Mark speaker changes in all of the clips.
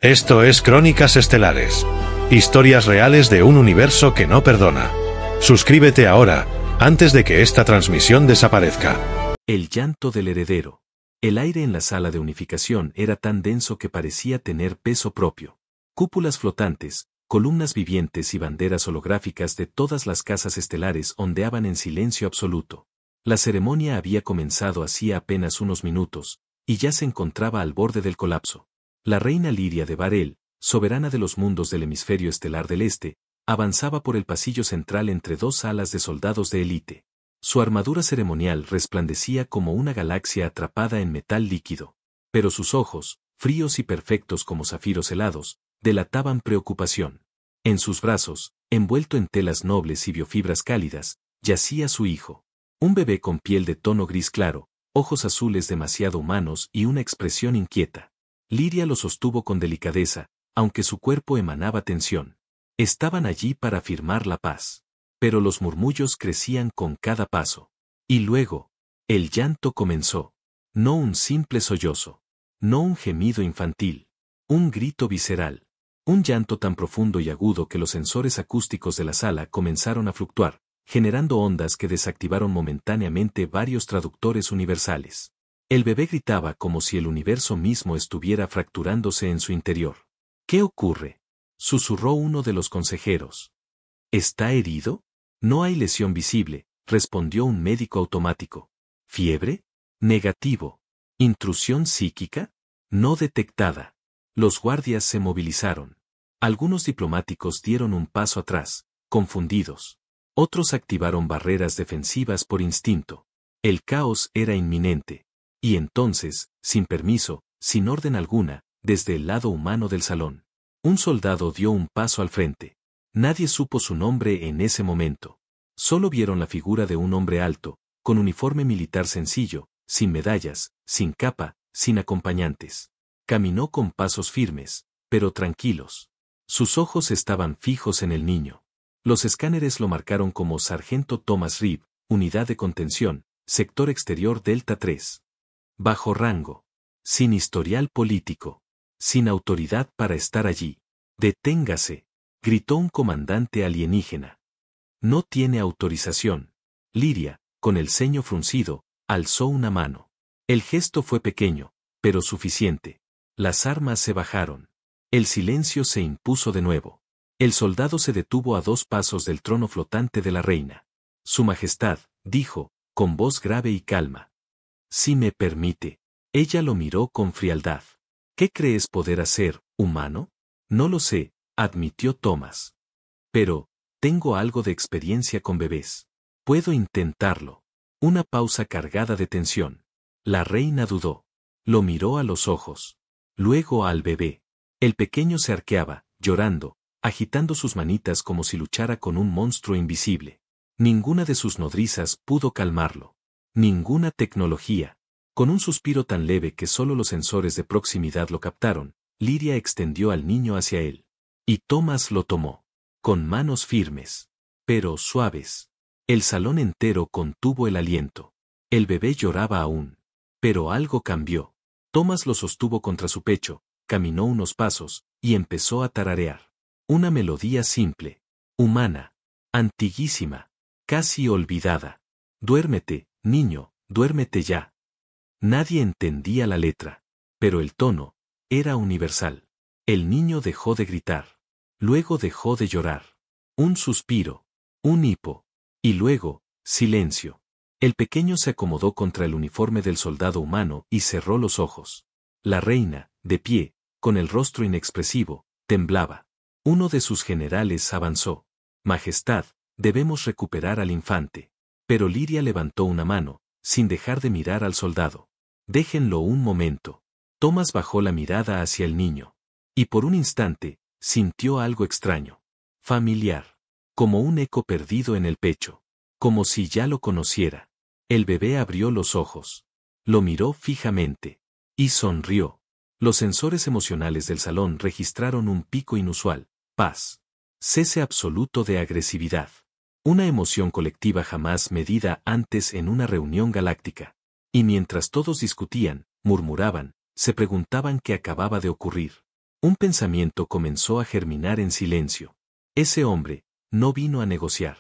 Speaker 1: Esto es Crónicas Estelares. Historias reales de un universo que no perdona. Suscríbete ahora, antes de que esta transmisión desaparezca.
Speaker 2: El llanto del heredero. El aire en la sala de unificación era tan denso que parecía tener peso propio. Cúpulas flotantes, columnas vivientes y banderas holográficas de todas las casas estelares ondeaban en silencio absoluto. La ceremonia había comenzado hacía apenas unos minutos, y ya se encontraba al borde del colapso. La reina Liria de Varel, soberana de los mundos del hemisferio estelar del este, avanzaba por el pasillo central entre dos alas de soldados de élite. Su armadura ceremonial resplandecía como una galaxia atrapada en metal líquido, pero sus ojos, fríos y perfectos como zafiros helados, delataban preocupación. En sus brazos, envuelto en telas nobles y biofibras cálidas, yacía su hijo. Un bebé con piel de tono gris claro, ojos azules demasiado humanos y una expresión inquieta. Liria lo sostuvo con delicadeza, aunque su cuerpo emanaba tensión. Estaban allí para afirmar la paz. Pero los murmullos crecían con cada paso. Y luego, el llanto comenzó. No un simple sollozo. No un gemido infantil. Un grito visceral. Un llanto tan profundo y agudo que los sensores acústicos de la sala comenzaron a fluctuar, generando ondas que desactivaron momentáneamente varios traductores universales. El bebé gritaba como si el universo mismo estuviera fracturándose en su interior. ¿Qué ocurre?, susurró uno de los consejeros. ¿Está herido? No hay lesión visible, respondió un médico automático. ¿Fiebre? Negativo. ¿Intrusión psíquica? No detectada. Los guardias se movilizaron. Algunos diplomáticos dieron un paso atrás, confundidos. Otros activaron barreras defensivas por instinto. El caos era inminente. Y entonces, sin permiso, sin orden alguna, desde el lado humano del salón, un soldado dio un paso al frente. Nadie supo su nombre en ese momento. Solo vieron la figura de un hombre alto, con uniforme militar sencillo, sin medallas, sin capa, sin acompañantes. Caminó con pasos firmes, pero tranquilos. Sus ojos estaban fijos en el niño. Los escáneres lo marcaron como Sargento Thomas Reed, Unidad de Contención, Sector Exterior Delta 3. Bajo rango. Sin historial político. Sin autoridad para estar allí. ¡Deténgase!, gritó un comandante alienígena. No tiene autorización. Liria, con el ceño fruncido, alzó una mano. El gesto fue pequeño, pero suficiente. Las armas se bajaron. El silencio se impuso de nuevo. El soldado se detuvo a 2 pasos del trono flotante de la reina. Su Majestad, dijo, con voz grave y calma. Si me permite. Ella lo miró con frialdad. ¿Qué crees poder hacer, humano? No lo sé, admitió Thomas. Pero, tengo algo de experiencia con bebés. Puedo intentarlo. Una pausa cargada de tensión. La reina dudó. Lo miró a los ojos. Luego al bebé. El pequeño se arqueaba, llorando, agitando sus manitas como si luchara con un monstruo invisible. Ninguna de sus nodrizas pudo calmarlo. Ninguna tecnología. Con un suspiro tan leve que solo los sensores de proximidad lo captaron, Liria extendió al niño hacia él. Y Thomas lo tomó. Con manos firmes. Pero suaves. El salón entero contuvo el aliento. El bebé lloraba aún. Pero algo cambió. Thomas lo sostuvo contra su pecho, caminó unos pasos, y empezó a tararear. Una melodía simple. Humana. Antiguísima. Casi olvidada. Duérmete, niño, duérmete ya. Nadie entendía la letra. Pero el tono era universal. El niño dejó de gritar. Luego dejó de llorar. Un suspiro. Un hipo. Y luego, silencio. El pequeño se acomodó contra el uniforme del soldado humano y cerró los ojos. La reina, de pie, con el rostro inexpresivo, temblaba. Uno de sus generales avanzó. Majestad, debemos recuperar al infante. Pero Liria levantó una mano, sin dejar de mirar al soldado. Déjenlo un momento. Thomas bajó la mirada hacia el niño. Y por un instante, sintió algo extraño. Familiar. Como un eco perdido en el pecho. Como si ya lo conociera. El bebé abrió los ojos. Lo miró fijamente. Y sonrió. Los sensores emocionales del salón registraron un pico inusual. Paz. Cese absoluto de agresividad. Una emoción colectiva jamás medida antes en una reunión galáctica. Y mientras todos discutían, murmuraban, se preguntaban qué acababa de ocurrir. Un pensamiento comenzó a germinar en silencio. Ese hombre no vino a negociar.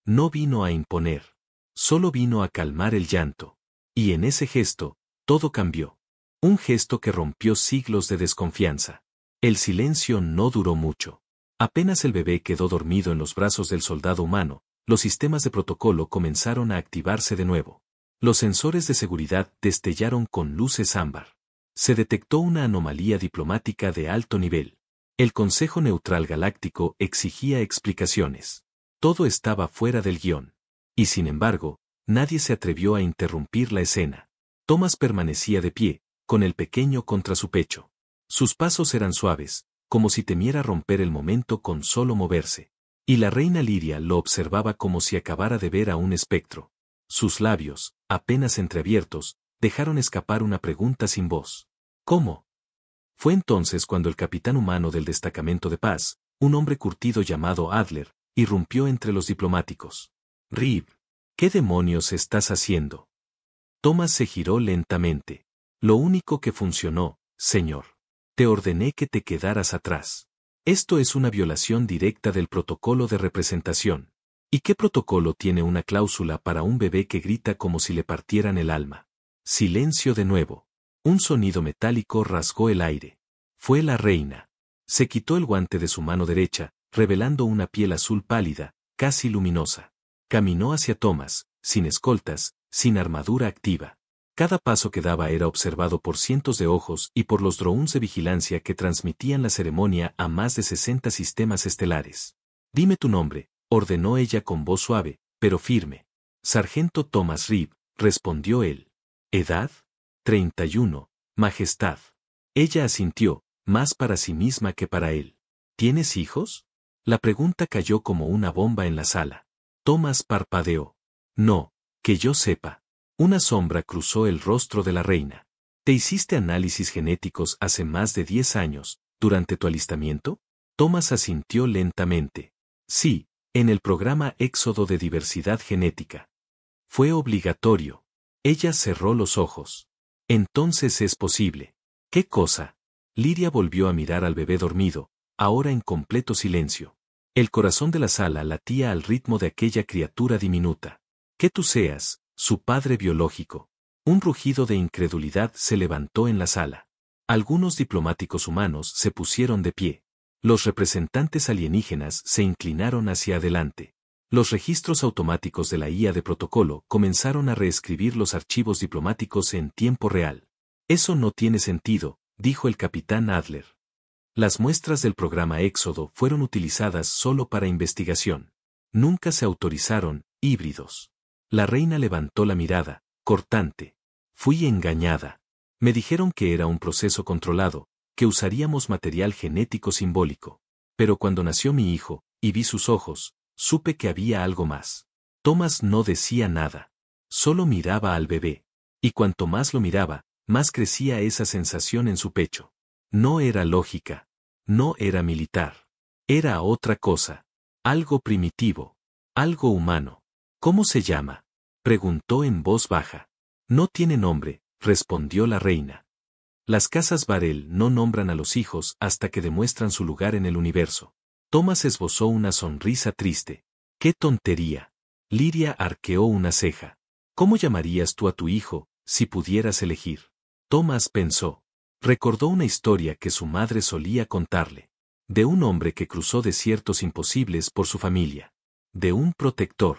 Speaker 2: No vino a imponer. Solo vino a calmar el llanto. Y en ese gesto, todo cambió. Un gesto que rompió siglos de desconfianza. El silencio no duró mucho. Apenas el bebé quedó dormido en los brazos del soldado humano, los sistemas de protocolo comenzaron a activarse de nuevo. Los sensores de seguridad destellaron con luces ámbar. Se detectó una anomalía diplomática de alto nivel. El Consejo Neutral Galáctico exigía explicaciones. Todo estaba fuera del guión. Y sin embargo, nadie se atrevió a interrumpir la escena. Thomas permanecía de pie, con el pequeño contra su pecho. Sus pasos eran suaves, como si temiera romper el momento con solo moverse. Y la reina Liria lo observaba como si acabara de ver a un espectro. Sus labios, apenas entreabiertos, dejaron escapar una pregunta sin voz. ¿Cómo? Fue entonces cuando el capitán humano del destacamento de paz, un hombre curtido llamado Adler, irrumpió entre los diplomáticos. Rib, ¿qué demonios estás haciendo? Thomas se giró lentamente. Lo único que funcionó, señor. Te ordené que te quedaras atrás. Esto es una violación directa del protocolo de representación. ¿Y qué protocolo tiene una cláusula para un bebé que grita como si le partieran el alma? Silencio de nuevo. Un sonido metálico rasgó el aire. Fue la reina. Se quitó el guante de su mano derecha, revelando una piel azul pálida, casi luminosa. Caminó hacia Thomas, sin escoltas, sin armadura activa. Cada paso que daba era observado por cientos de ojos y por los drones de vigilancia que transmitían la ceremonia a más de 60 sistemas estelares. Dime tu nombre, ordenó ella con voz suave, pero firme. Sargento Thomas Rib, respondió él. ¿Edad? 31, Majestad. Ella asintió, más para sí misma que para él. ¿Tienes hijos? La pregunta cayó como una bomba en la sala. Thomas parpadeó. No, que yo sepa. Una sombra cruzó el rostro de la reina. ¿Te hiciste análisis genéticos hace más de 10 años, durante tu alistamiento? Thomas asintió lentamente. Sí, en el programa Éxodo de Diversidad Genética. Fue obligatorio. Ella cerró los ojos. Entonces es posible. ¿Qué cosa? Liria volvió a mirar al bebé dormido, ahora en completo silencio. El corazón de la sala latía al ritmo de aquella criatura diminuta. Que tú seas su padre biológico. Un rugido de incredulidad se levantó en la sala. Algunos diplomáticos humanos se pusieron de pie. Los representantes alienígenas se inclinaron hacia adelante. Los registros automáticos de la IA de protocolo comenzaron a reescribir los archivos diplomáticos en tiempo real. Eso no tiene sentido, dijo el capitán Adler. Las muestras del programa Éxodo fueron utilizadas solo para investigación. Nunca se autorizaron híbridos. La reina levantó la mirada, cortante. Fui engañada. Me dijeron que era un proceso controlado, que usaríamos material genético simbólico. Pero cuando nació mi hijo, y vi sus ojos, supe que había algo más. Thomas no decía nada. Solo miraba al bebé. Y cuanto más lo miraba, más crecía esa sensación en su pecho. No era lógica. No era militar. Era otra cosa. Algo primitivo. Algo humano. ¿Cómo se llama? Preguntó en voz baja. No tiene nombre, respondió la reina. Las casas Varel no nombran a los hijos hasta que demuestran su lugar en el universo. Thomas esbozó una sonrisa triste. ¡Qué tontería! Liria arqueó una ceja. ¿Cómo llamarías tú a tu hijo, si pudieras elegir? Thomas pensó. Recordó una historia que su madre solía contarle. De un hombre que cruzó desiertos imposibles por su familia. De un protector.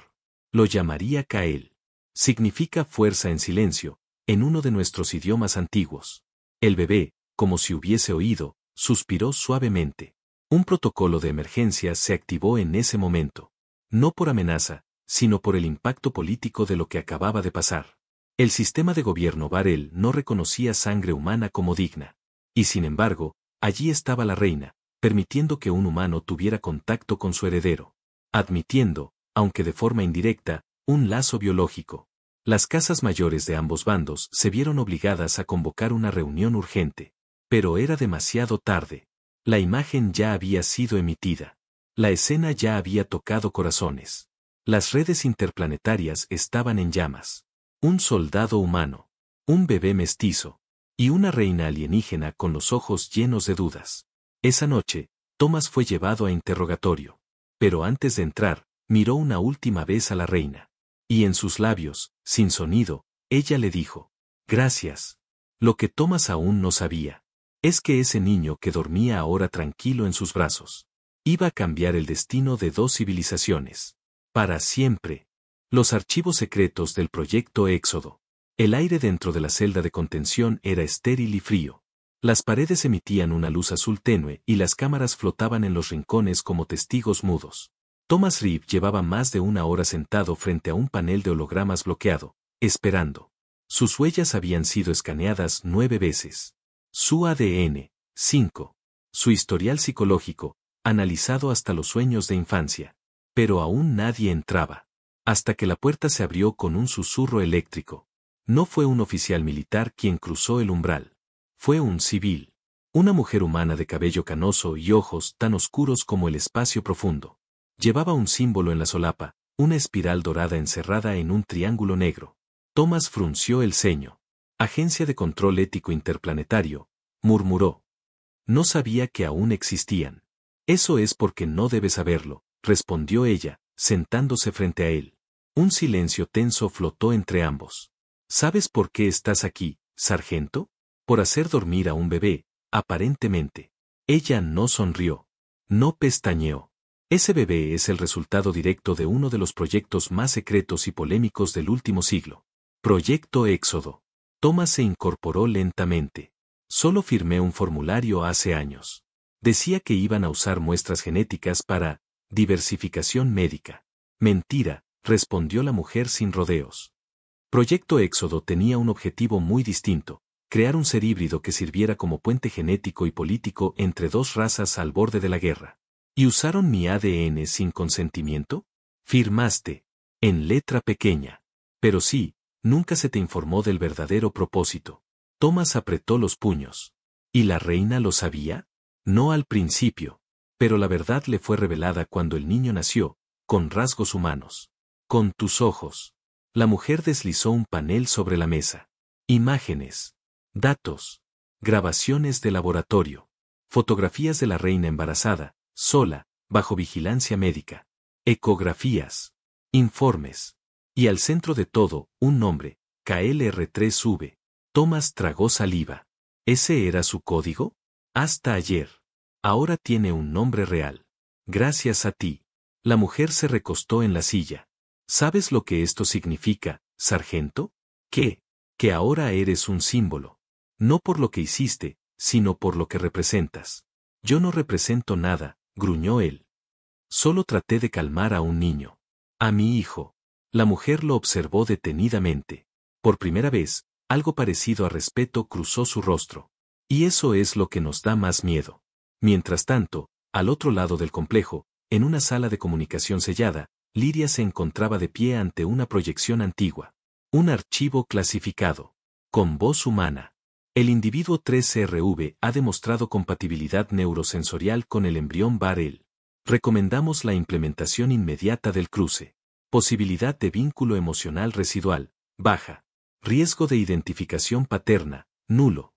Speaker 2: Lo llamaría Kael. Significa fuerza en silencio, en uno de nuestros idiomas antiguos. El bebé, como si hubiese oído, suspiró suavemente. Un protocolo de emergencia se activó en ese momento. No por amenaza, sino por el impacto político de lo que acababa de pasar. El sistema de gobierno Varel no reconocía sangre humana como digna. Y sin embargo, allí estaba la reina, permitiendo que un humano tuviera contacto con su heredero. Admitiendo, aunque de forma indirecta, un lazo biológico. Las casas mayores de ambos bandos se vieron obligadas a convocar una reunión urgente. Pero era demasiado tarde. La imagen ya había sido emitida. La escena ya había tocado corazones. Las redes interplanetarias estaban en llamas. Un soldado humano. Un bebé mestizo. Y una reina alienígena con los ojos llenos de dudas. Esa noche, Thomas fue llevado a interrogatorio. Pero antes de entrar, miró una última vez a la reina. Y en sus labios, sin sonido, ella le dijo: «Gracias». Lo que Thomas aún no sabía es que ese niño que dormía ahora tranquilo en sus brazos iba a cambiar el destino de dos civilizaciones. Para siempre. Los archivos secretos del proyecto Éxodo. El aire dentro de la celda de contención era estéril y frío. Las paredes emitían una luz azul tenue y las cámaras flotaban en los rincones como testigos mudos. Thomas Reeve llevaba más de una hora sentado frente a un panel de hologramas bloqueado, esperando. Sus huellas habían sido escaneadas 9 veces. Su ADN, 5. Su historial psicológico, analizado hasta los sueños de infancia. Pero aún nadie entraba. Hasta que la puerta se abrió con un susurro eléctrico. No fue un oficial militar quien cruzó el umbral. Fue un civil. Una mujer humana de cabello canoso y ojos tan oscuros como el espacio profundo. Llevaba un símbolo en la solapa, una espiral dorada encerrada en un triángulo negro. Thomas frunció el ceño. Agencia de Control Ético Interplanetario, murmuró. No sabía que aún existían. Eso es porque no debes saberlo, respondió ella, sentándose frente a él. Un silencio tenso flotó entre ambos. ¿Sabes por qué estás aquí, sargento? Por hacer dormir a un bebé, aparentemente. Ella no sonrió. No pestañeó. Ese bebé es el resultado directo de uno de los proyectos más secretos y polémicos del último siglo. Proyecto Éxodo. Thomas se incorporó lentamente. Solo firmé un formulario hace años. Decía que iban a usar muestras genéticas para diversificación médica. Mentira, respondió la mujer sin rodeos. Proyecto Éxodo tenía un objetivo muy distinto: crear un ser híbrido que sirviera como puente genético y político entre dos razas al borde de la guerra. ¿Y usaron mi ADN sin consentimiento? Firmaste. En letra pequeña. Pero sí, nunca se te informó del verdadero propósito. Thomas apretó los puños. ¿Y la reina lo sabía? No al principio. Pero la verdad le fue revelada cuando el niño nació, con rasgos humanos. Con tus ojos. La mujer deslizó un panel sobre la mesa. Imágenes. Datos. Grabaciones de laboratorio. Fotografías de la reina embarazada, sola, bajo vigilancia médica. Ecografías. Informes. Y al centro de todo, un nombre, KLR3V. Thomas tragó saliva. ¿Ese era su código? Hasta ayer. Ahora tiene un nombre real. Gracias a ti. La mujer se recostó en la silla. ¿Sabes lo que esto significa, sargento? ¿Qué? Que ahora eres un símbolo. No por lo que hiciste, sino por lo que representas. Yo no represento nada, gruñó él. Solo traté de calmar a un niño. A mi hijo. La mujer lo observó detenidamente. Por primera vez, algo parecido a respeto cruzó su rostro. Y eso es lo que nos da más miedo. Mientras tanto, al otro lado del complejo, en una sala de comunicación sellada, Liria se encontraba de pie ante una proyección antigua. Un archivo clasificado. Con voz humana. El individuo 3RV ha demostrado compatibilidad neurosensorial con el embrión Bar-El. Recomendamos la implementación inmediata del cruce. Posibilidad de vínculo emocional residual, baja. Riesgo de identificación paterna, nulo.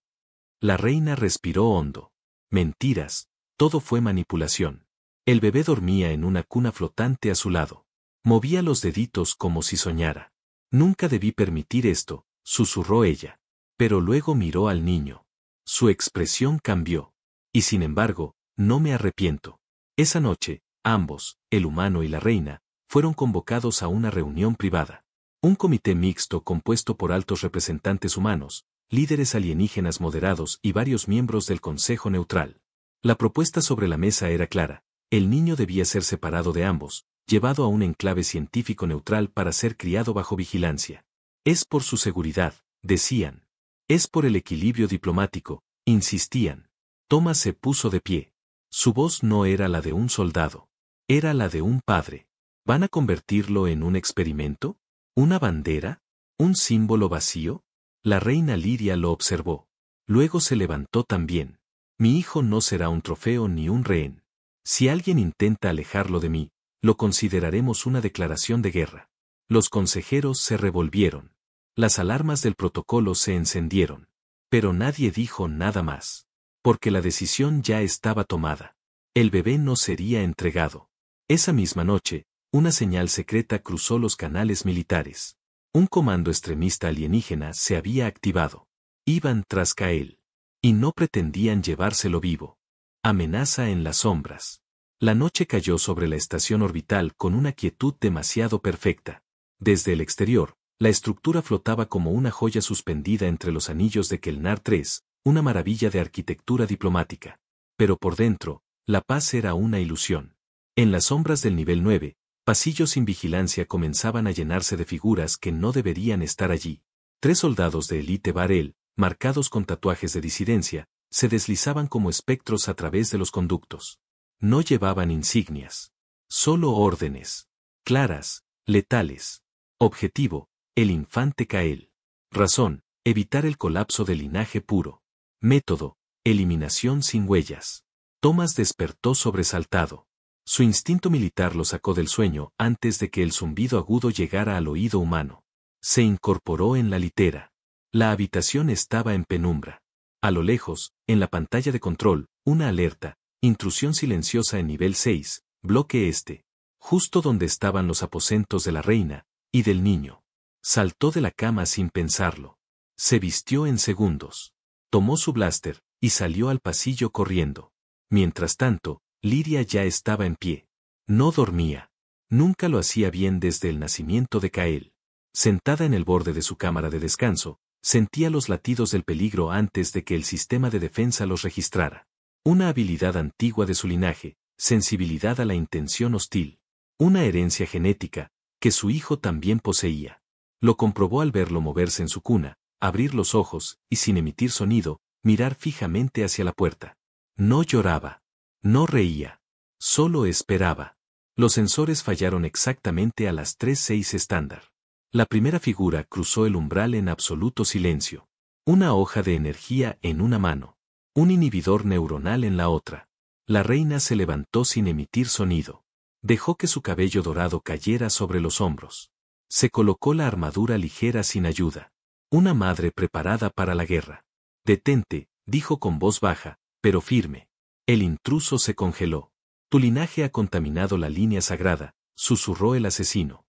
Speaker 2: La reina respiró hondo. Mentiras, todo fue manipulación. El bebé dormía en una cuna flotante a su lado. Movía los deditos como si soñara. Nunca debí permitir esto, susurró ella. Pero luego miró al niño. Su expresión cambió. Y sin embargo, no me arrepiento. Esa noche, ambos, el humano y la reina, fueron convocados a una reunión privada. Un comité mixto compuesto por altos representantes humanos, líderes alienígenas moderados y varios miembros del Consejo Neutral. La propuesta sobre la mesa era clara. El niño debía ser separado de ambos, llevado a un enclave científico neutral para ser criado bajo vigilancia. Es por su seguridad, decían. Es por el equilibrio diplomático, insistían. Thomas se puso de pie. Su voz no era la de un soldado. Era la de un padre. ¿Van a convertirlo en un experimento? ¿Una bandera? ¿Un símbolo vacío? La reina Liria lo observó. Luego se levantó también. Mi hijo no será un trofeo ni un rehén. Si alguien intenta alejarlo de mí, lo consideraremos una declaración de guerra. Los consejeros se revolvieron. Las alarmas del protocolo se encendieron. Pero nadie dijo nada más. Porque la decisión ya estaba tomada. El bebé no sería entregado. Esa misma noche, una señal secreta cruzó los canales militares. Un comando extremista alienígena se había activado. Iban tras Kael. Y no pretendían llevárselo vivo. Amenaza en las sombras. La noche cayó sobre la estación orbital con una quietud demasiado perfecta. Desde el exterior, la estructura flotaba como una joya suspendida entre los anillos de Kelnar 3, una maravilla de arquitectura diplomática. Pero por dentro, la paz era una ilusión. En las sombras del nivel 9, pasillos sin vigilancia comenzaban a llenarse de figuras que no deberían estar allí. 3 soldados de élite Varel, marcados con tatuajes de disidencia, se deslizaban como espectros a través de los conductos. No llevaban insignias. Solo órdenes. Claras, letales. Objetivo, el infante Kael. Razón, evitar el colapso del linaje puro. Método, eliminación sin huellas. Thomas despertó sobresaltado. Su instinto militar lo sacó del sueño antes de que el zumbido agudo llegara al oído humano. Se incorporó en la litera. La habitación estaba en penumbra. A lo lejos, en la pantalla de control, una alerta, intrusión silenciosa en nivel 6, bloque este, justo donde estaban los aposentos de la reina y del niño. Saltó de la cama sin pensarlo. Se vistió en segundos. Tomó su blaster y salió al pasillo corriendo. Mientras tanto, Lyria ya estaba en pie. No dormía. Nunca lo hacía bien desde el nacimiento de Kael. Sentada en el borde de su cámara de descanso, sentía los latidos del peligro antes de que el sistema de defensa los registrara. Una habilidad antigua de su linaje, sensibilidad a la intención hostil. Una herencia genética, que su hijo también poseía. Lo comprobó al verlo moverse en su cuna, abrir los ojos y sin emitir sonido, mirar fijamente hacia la puerta. No lloraba. No reía. Solo esperaba. Los sensores fallaron exactamente a las 3:06 estándar. La primera figura cruzó el umbral en absoluto silencio. Una hoja de energía en una mano. Un inhibidor neuronal en la otra. La reina se levantó sin emitir sonido. Dejó que su cabello dorado cayera sobre los hombros. Se colocó la armadura ligera sin ayuda. Una madre preparada para la guerra. Detente, dijo con voz baja, pero firme. El intruso se congeló. Tu linaje ha contaminado la línea sagrada, susurró el asesino.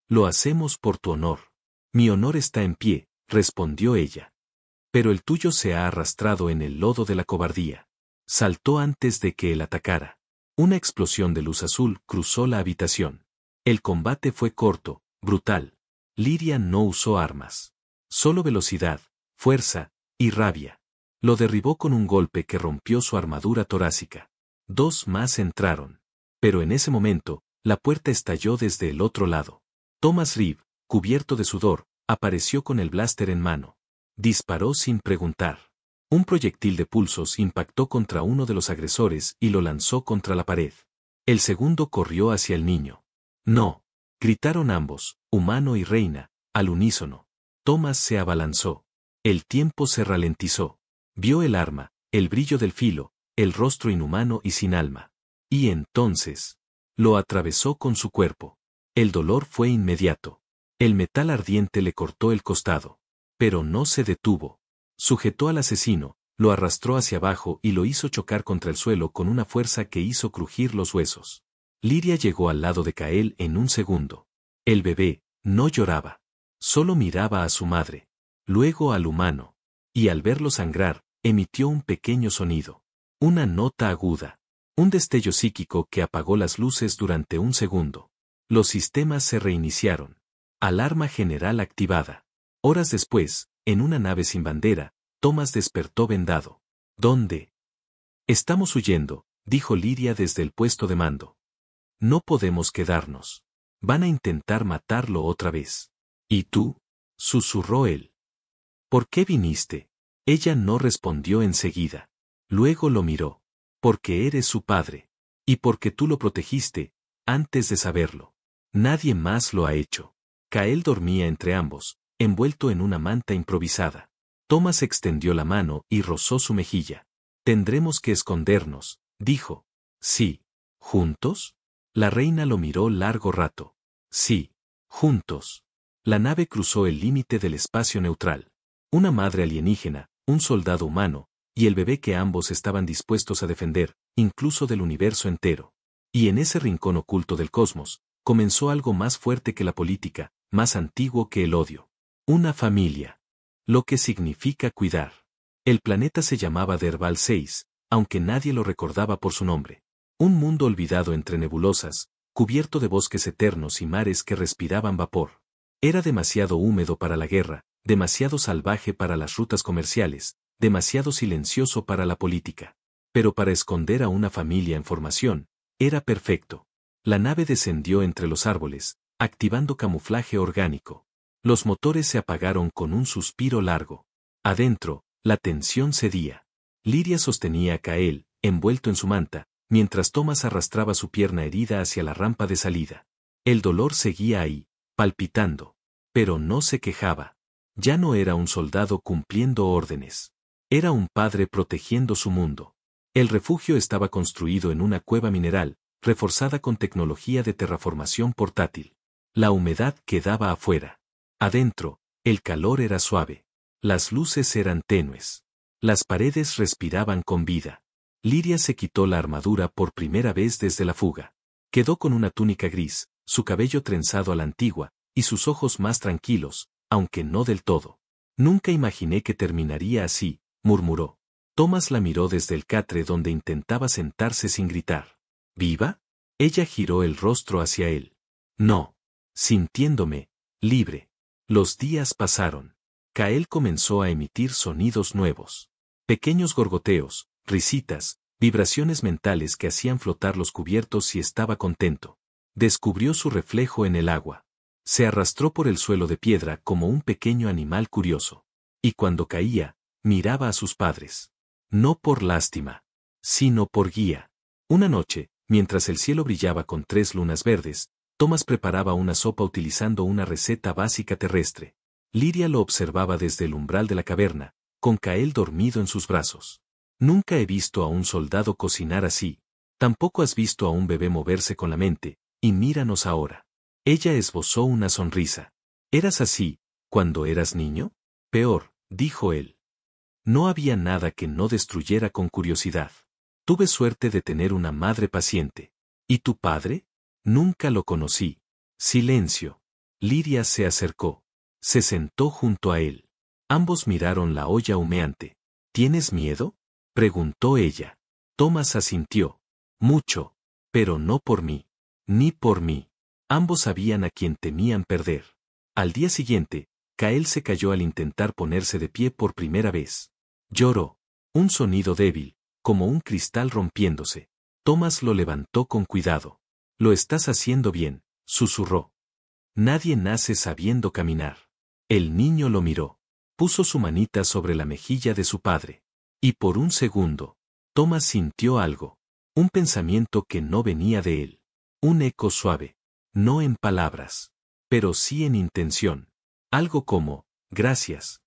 Speaker 2: Lo hacemos por tu honor. Mi honor está en pie, respondió ella. Pero el tuyo se ha arrastrado en el lodo de la cobardía. Saltó antes de que él atacara. Una explosión de luz azul cruzó la habitación. El combate fue corto, brutal. Lyria no usó armas. Solo velocidad, fuerza y rabia. Lo derribó con un golpe que rompió su armadura torácica. 2 más entraron. Pero en ese momento, la puerta estalló desde el otro lado. Thomas Reeve, cubierto de sudor, apareció con el blaster en mano. Disparó sin preguntar. Un proyectil de pulsos impactó contra uno de los agresores y lo lanzó contra la pared. El segundo corrió hacia el niño. ¡No! Gritaron ambos, humano y reina, al unísono. Thomas se abalanzó. El tiempo se ralentizó. Vio el arma, el brillo del filo, el rostro inhumano y sin alma. Y entonces, lo atravesó con su cuerpo. El dolor fue inmediato. El metal ardiente le cortó el costado. Pero no se detuvo. Sujetó al asesino, lo arrastró hacia abajo y lo hizo chocar contra el suelo con una fuerza que hizo crujir los huesos. Lyria llegó al lado de Kael en un segundo. El bebé no lloraba. Solo miraba a su madre. Luego al humano. Y al verlo sangrar, emitió un pequeño sonido. Una nota aguda. Un destello psíquico que apagó las luces durante un segundo. Los sistemas se reiniciaron. Alarma general activada. Horas después, en una nave sin bandera, Thomas despertó vendado. ¿Dónde? Estamos huyendo, dijo Lyria desde el puesto de mando. No podemos quedarnos. Van a intentar matarlo otra vez. ¿Y tú? Susurró él. ¿Por qué viniste? Ella no respondió enseguida. Luego lo miró. Porque eres su padre. Y porque tú lo protegiste, antes de saberlo. Nadie más lo ha hecho. Kael dormía entre ambos, envuelto en una manta improvisada. Thomas extendió la mano y rozó su mejilla. Tendremos que escondernos, dijo. Sí. ¿Juntos? La reina lo miró largo rato. Sí. Juntos. La nave cruzó el límite del espacio neutral. Una madre alienígena, un soldado humano, y el bebé que ambos estaban dispuestos a defender, incluso del universo entero. Y en ese rincón oculto del cosmos, comenzó algo más fuerte que la política, más antiguo que el odio. Una familia. Lo que significa cuidar. El planeta se llamaba Derbal 6, aunque nadie lo recordaba por su nombre. Un mundo olvidado entre nebulosas, cubierto de bosques eternos y mares que respiraban vapor. Era demasiado húmedo para la guerra, demasiado salvaje para las rutas comerciales, demasiado silencioso para la política. Pero para esconder a una familia en formación, era perfecto. La nave descendió entre los árboles, activando camuflaje orgánico. Los motores se apagaron con un suspiro largo. Adentro, la tensión cedía. Lyria sostenía a Kael, envuelto en su manta, mientras Thomas arrastraba su pierna herida hacia la rampa de salida. El dolor seguía ahí, palpitando. Pero no se quejaba. Ya no era un soldado cumpliendo órdenes. Era un padre protegiendo su mundo. El refugio estaba construido en una cueva mineral, reforzada con tecnología de terraformación portátil. La humedad quedaba afuera. Adentro, el calor era suave. Las luces eran tenues. Las paredes respiraban con vida. Lyria se quitó la armadura por primera vez desde la fuga. Quedó con una túnica gris, su cabello trenzado a la antigua, y sus ojos más tranquilos, aunque no del todo. Nunca imaginé que terminaría así, murmuró. Thomas la miró desde el catre donde intentaba sentarse sin gritar. ¿Viva? Ella giró el rostro hacia él. No. Sintiéndome, libre. Los días pasaron. Kael comenzó a emitir sonidos nuevos. Pequeños gorgoteos, risitas, vibraciones mentales que hacían flotar los cubiertos y estaba contento. Descubrió su reflejo en el agua. Se arrastró por el suelo de piedra como un pequeño animal curioso. Y cuando caía, miraba a sus padres. No por lástima, sino por guía. Una noche, mientras el cielo brillaba con 3 lunas verdes, Thomas preparaba una sopa utilizando una receta básica terrestre. Lyria lo observaba desde el umbral de la caverna, con Kael dormido en sus brazos. Nunca he visto a un soldado cocinar así. Tampoco has visto a un bebé moverse con la mente, y míranos ahora. Ella esbozó una sonrisa. ¿Eras así, cuando eras niño? Peor, dijo él. No había nada que no destruyera con curiosidad. Tuve suerte de tener una madre paciente. ¿Y tu padre? Nunca lo conocí. Silencio. Lyria se acercó. Se sentó junto a él. Ambos miraron la olla humeante. ¿Tienes miedo? Preguntó ella. Thomas asintió. Mucho. Pero no por mí. Ni por mí. Ambos sabían a quien temían perder. Al día siguiente, Kael se cayó al intentar ponerse de pie por primera vez. Lloró. Un sonido débil, como un cristal rompiéndose. Thomas lo levantó con cuidado. Lo estás haciendo bien, susurró. Nadie nace sabiendo caminar. El niño lo miró. Puso su manita sobre la mejilla de su padre. Y por un segundo, Thomas sintió algo. Un pensamiento que no venía de él. Un eco suave. No en palabras. Pero sí en intención. Algo como, gracias.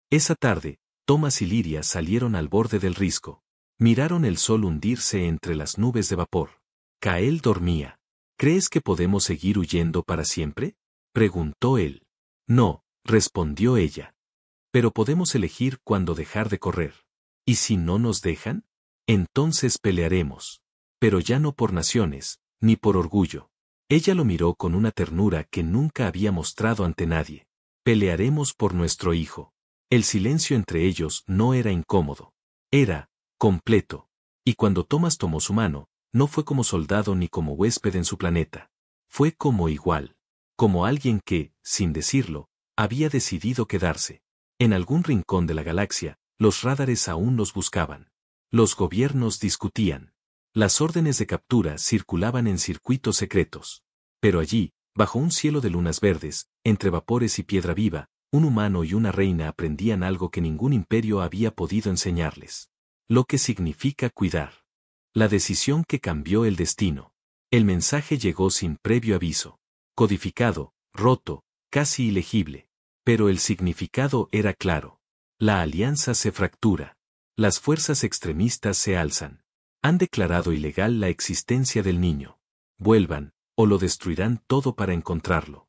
Speaker 2: Esa tarde, Thomas y Lyria salieron al borde del risco. Miraron el sol hundirse entre las nubes de vapor. Kael dormía. ¿Crees que podemos seguir huyendo para siempre? Preguntó él. No, respondió ella. Pero podemos elegir cuándo dejar de correr. ¿Y si no nos dejan? Entonces pelearemos. Pero ya no por naciones, ni por orgullo. Ella lo miró con una ternura que nunca había mostrado ante nadie. Pelearemos por nuestro hijo. El silencio entre ellos no era incómodo. Era completo. Y cuando Thomas tomó su mano, no fue como soldado ni como huésped en su planeta. Fue como igual. Como alguien que, sin decirlo, había decidido quedarse. En algún rincón de la galaxia, los rádares aún los buscaban. Los gobiernos discutían. Las órdenes de captura circulaban en circuitos secretos. Pero allí, bajo un cielo de lunas verdes, entre vapores y piedra viva, un humano y una reina aprendían algo que ningún imperio había podido enseñarles. Lo que significa cuidar. La decisión que cambió el destino. El mensaje llegó sin previo aviso. Codificado, roto, casi ilegible. Pero el significado era claro. La alianza se fractura. Las fuerzas extremistas se alzan. Han declarado ilegal la existencia del niño. Vuelvan, o lo destruirán todo para encontrarlo.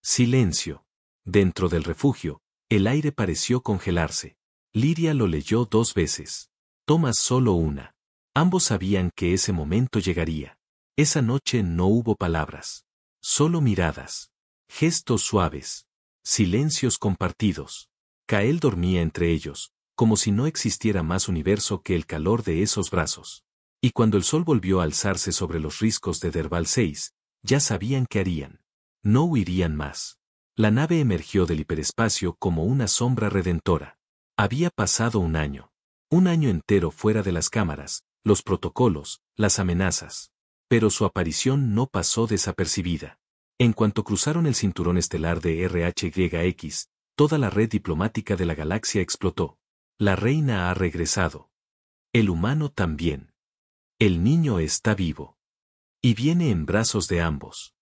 Speaker 2: Silencio. Dentro del refugio, el aire pareció congelarse. Lyria lo leyó 2 veces. Thomas solo una. Ambos sabían que ese momento llegaría. Esa noche no hubo palabras. Solo miradas. Gestos suaves. Silencios compartidos. Kael dormía entre ellos, como si no existiera más universo que el calor de esos brazos. Y cuando el sol volvió a alzarse sobre los riscos de Derval 6, ya sabían qué harían. No huirían más. La nave emergió del hiperespacio como una sombra redentora. Había pasado un año. Un año entero fuera de las cámaras, los protocolos, las amenazas. Pero su aparición no pasó desapercibida. En cuanto cruzaron el cinturón estelar de RHYX, toda la red diplomática de la galaxia explotó. La reina ha regresado. El humano también. El niño está vivo. Y viene en brazos de ambos.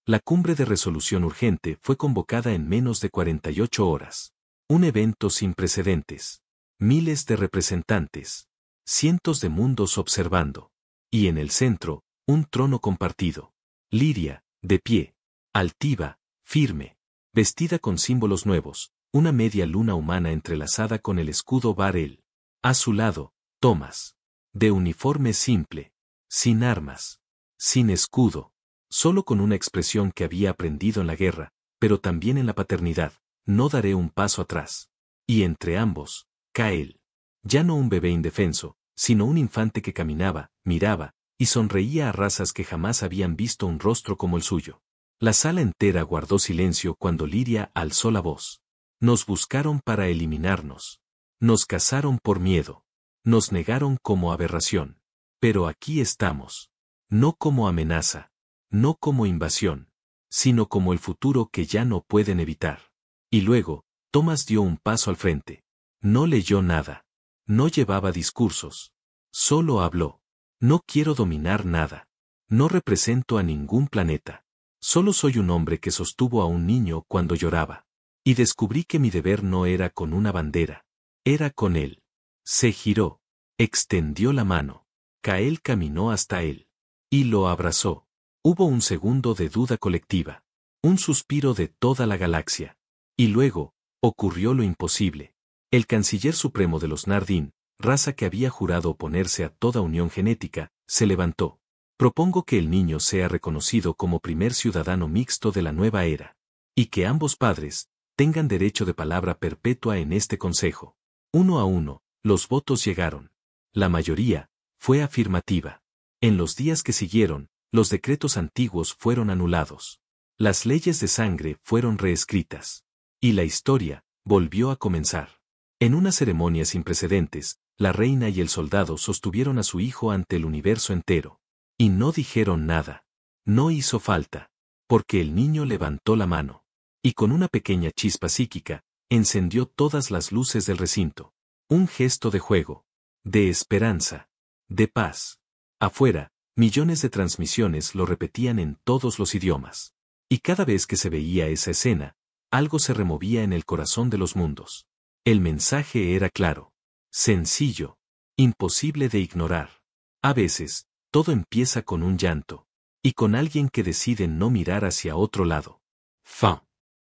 Speaker 2: La cumbre de resolución urgente fue convocada en menos de 48 horas. Un evento sin precedentes. Miles de representantes. Cientos de mundos observando. Y en el centro, un trono compartido. Lyria, de pie. Altiva, firme. Vestida con símbolos nuevos, una media luna humana entrelazada con el escudo Bar-El. A su lado, Thomas. De uniforme simple. Sin armas. Sin escudo. Solo con una expresión que había aprendido en la guerra, pero también en la paternidad. No daré un paso atrás. Y entre ambos, Kael. Ya no un bebé indefenso, sino un infante que caminaba, miraba, y sonreía a razas que jamás habían visto un rostro como el suyo. La sala entera guardó silencio cuando Lyria alzó la voz. Nos buscaron para eliminarnos. Nos cazaron por miedo. Nos negaron como aberración. Pero aquí estamos. No como amenaza. No como invasión. Sino como el futuro que ya no pueden evitar. Y luego, Thomas dio un paso al frente. No leyó nada. No llevaba discursos. Solo habló. No quiero dominar nada. No represento a ningún planeta. Solo soy un hombre que sostuvo a un niño cuando lloraba. Y descubrí que mi deber no era con una bandera. Era con él. Se giró. Extendió la mano. Kael caminó hasta él. Y lo abrazó. Hubo un segundo de duda colectiva. Un suspiro de toda la galaxia. Y luego, ocurrió lo imposible. El canciller supremo de los Nardin, raza que había jurado oponerse a toda unión genética, se levantó. Propongo que el niño sea reconocido como primer ciudadano mixto de la nueva era. Y que ambos padres tengan derecho de palabra perpetua en este consejo. 1 a 1, los votos llegaron. La mayoría fue afirmativa. En los días que siguieron, los decretos antiguos fueron anulados. Las leyes de sangre fueron reescritas. Y la historia volvió a comenzar. En una ceremonia sin precedentes, la reina y el soldado sostuvieron a su hijo ante el universo entero. Y no dijeron nada. No hizo falta. Porque el niño levantó la mano. Y con una pequeña chispa psíquica, encendió todas las luces del recinto. Un gesto de juego. De esperanza. De paz. Afuera, millones de transmisiones lo repetían en todos los idiomas. Y cada vez que se veía esa escena, algo se removía en el corazón de los mundos. El mensaje era claro. Sencillo. Imposible de ignorar. A veces, todo empieza con un llanto. Y con alguien que decide no mirar hacia otro lado. Fin.